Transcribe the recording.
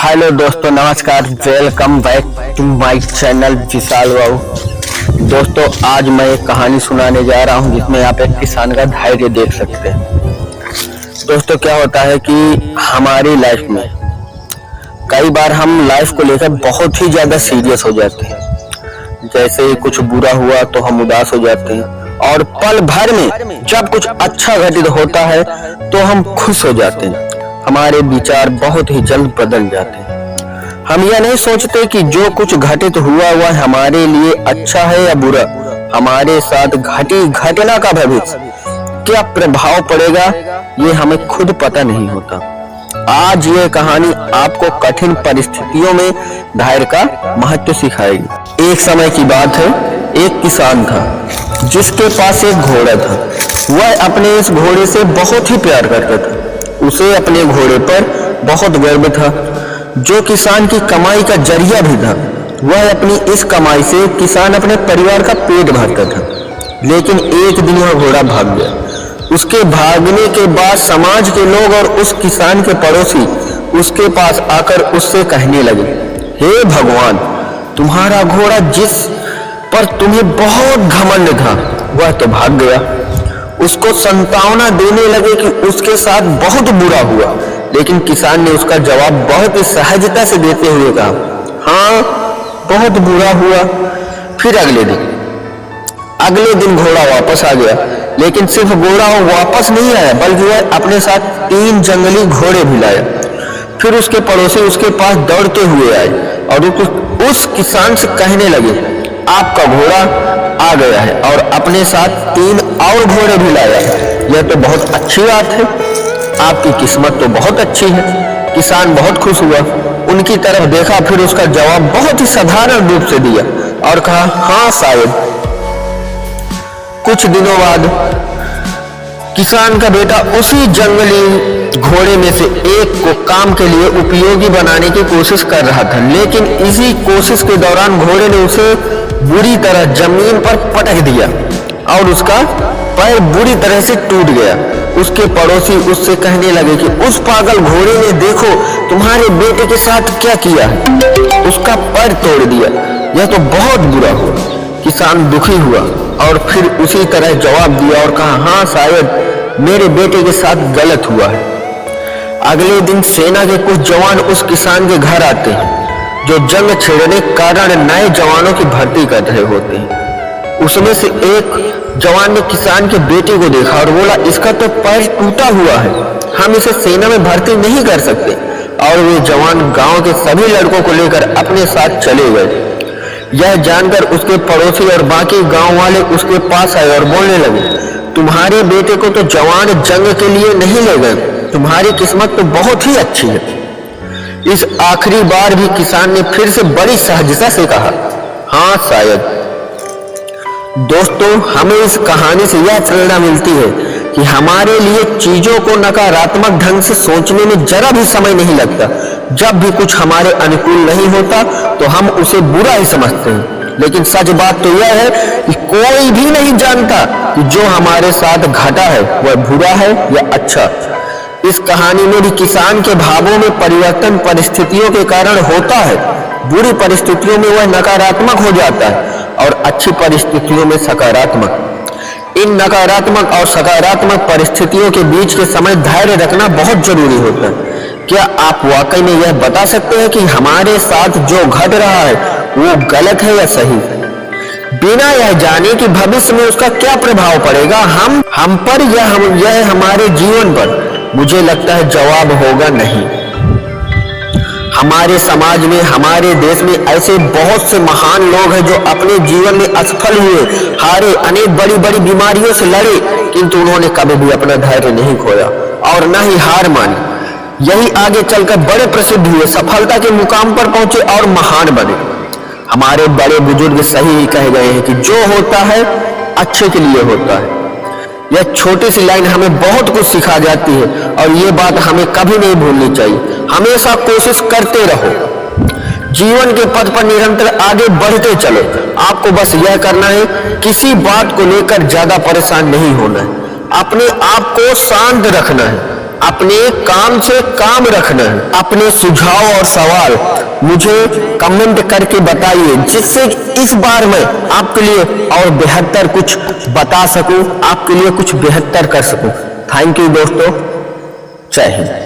Hello दोस्तों, नमस्कार। Welcome back to my channel Vishal Babu. दोस्तों, आज मैं एक कहानी सुनाने जा रहा हूं जिसमें आप एक किसान का धैर्य देख सकते हैं। दोस्तों, क्या होता है कि हमारी लाइफ में कई बार हम लाइफ को लेकर बहुत ही ज्यादा सीरियस हो जाते हैं। जैसे कुछ बुरा हुआ तो हम उदास हो जाते हैं और पल भर में जब कुछ अच्छा घटित होता है तो हम खुश हो जाते हैं। हमारे विचार बहुत ही जल्द बदल जाते हैं। हम यह नहीं सोचते कि जो कुछ घटित हुआ वह हमारे लिए अच्छा है या बुरा। हमारे साथ घटी घटना का भविष्य क्या प्रभाव पड़ेगा ये हमें खुद पता नहीं होता। आज ये कहानी आपको कठिन परिस्थितियों में धैर्य का महत्व सिखाएगी। एक समय की बात है, एक किसान था जिसके पास एक घोड़ा था। वह अपने इस घोड़े से बहुत ही प्यार करता था। उसे अपने घोड़े पर बहुत गर्व था, जो किसान की कमाई का जरिया भी था। वह अपनी इस कमाई से किसान अपने परिवार का पेट भरता था। लेकिन एक दिन वह घोड़ा भाग गया। उसके भागने के बाद समाज के लोग और उस किसान के पड़ोसी उसके पास आकर उससे कहने लगे, हे भगवान, तुम्हारा घोड़ा जिस पर तुम्हें बहुत घमंड था वह तो भाग गया। उसको संतावना देने लगे कि उसके साथ बहुत बुरा हुआ। लेकिन किसान ने उसका जवाब बहुत ही सहजता से देते हुए कहा, हाँ, बहुत बुरा हुआ। फिर अगले दिन घोड़ा वापस आ गया। लेकिन सिर्फ घोड़ा वो वापस नहीं आया, बल्कि वह अपने साथ 3 जंगली घोड़े भी लाया। फिर उसके पड़ोसी उसके पास दौड़ते हुए आए और उस किसान से कहने लगे, आपका घोड़ा आ गया है और अपने साथ 3 और घोड़े भी लाया है। यह तो बहुत अच्छी बात है, आपकी किस्मत तो बहुत अच्छी है। किसान बहुत खुश हुआ, उनकी तरफ देखा, फिर उसका जवाब बहुत ही साधारण रूप से दिया और कहा, हाँ शायद। कुछ दिनों बाद किसान का बेटा उसी जंगली घोड़े में से एक को काम के लिए उपयोगी बनाने की कोशिश कर रहा था। लेकिन इसी कोशिश के दौरान घोड़े ने उसे बुरी तरह जमीन पर पटक दिया और उसका पैर बुरी तरह से टूट गया। उसके पड़ोसी उससे कहने लगे कि उस पागल घोड़े ने देखो तुम्हारे बेटे के साथ क्या किया है, उसका पैर तोड़ दिया। यह तो बहुत बुरा हुआ। किसान दुखी हुआ और फिर उसी तरह जवाब दिया और कहा, हाँ शायद मेरे बेटे के साथ गलत हुआ है। अगले दिन सेना के कुछ जवान उस किसान के घर आते हैं जो जंग छेड़ने के कारण नए जवानों की भर्ती कर रहे होते हैं। उसमें से एक जवान ने किसान के बेटे को देखा और बोला, इसका तो पैर टूटा हुआ है, हम इसे सेना में भर्ती नहीं कर सकते। और वे जवान गांव के सभी लड़कों को लेकर अपने साथ चले गए। यह जानकर उसके पड़ोसी और बाकी गांव वाले उसके पास आए और बोलने लगे, तुम्हारे बेटे को तो जवान जंग के लिए नहीं ले गए, तुम्हारी किस्मत तो बहुत ही अच्छी है। इस आखिरी बार भी किसान ने फिर से बड़ी सहजता से कहा, हाँ शायद। दोस्तों, हमें इस कहानी से यह प्रेरणा मिलती है कि हमारे लिए चीजों को नकारात्मक ढंग से सोचने में जरा भी समय नहीं लगता। जब भी कुछ हमारे अनुकूल नहीं होता तो हम उसे बुरा ही समझते हैं। लेकिन सच बात तो यह है कि कोई भी नहीं जानता कि जो हमारे साथ घटा है वह बुरा है या अच्छा। इस कहानी में भी किसान के भावों में परिवर्तन परिस्थितियों के कारण होता है। बुरी परिस्थितियों में वह नकारात्मक हो जाता है और अच्छी परिस्थितियों में सकारात्मक। इन नकारात्मक और सकारात्मक परिस्थितियों के बीच के समय धैर्य रखना बहुत जरूरी होता है। क्या आप वाकई में यह बता सकते हैं कि हमारे साथ जो घट रहा है वो गलत है या सही, बिना यह जाने कि भविष्य में उसका क्या प्रभाव पड़ेगा हम पर या यह हमारे जीवन पर? मुझे लगता है जवाब होगा नहीं। हमारे समाज में, हमारे देश में ऐसे बहुत से महान लोग हैं जो अपने जीवन में असफल हुए, हारे, अनेक बड़ी बड़ी बीमारियों से लड़े, किंतु उन्होंने कभी भी अपना धैर्य नहीं खोया और न ही हार मानी। यही आगे चलकर बड़े प्रसिद्ध हुए, सफलता के मुकाम पर पहुंचे और महान बने। हमारे बड़े बुजुर्ग सही ही कह गए हैं कि जो होता है अच्छे के लिए होता है। यह छोटी सी लाइन हमें बहुत कुछ सिखा जाती है और ये बात हमें कभी नहीं भूलनी चाहिए। हमेशा कोशिश करते रहो, जीवन के पथ पर निरंतर आगे बढ़ते चलो। आपको बस यह करना है, किसी बात को लेकर ज्यादा परेशान नहीं होना है, अपने आप को शांत रखना है, अपने काम से काम रखना है। अपने सुझाव और सवाल मुझे कमेंट करके बताइए, जिससे इस बार मैं आपके लिए और बेहतर कुछ बता सकूं, आपके लिए कुछ बेहतर कर सकूं। थैंक यू दोस्तों, जय हिंद।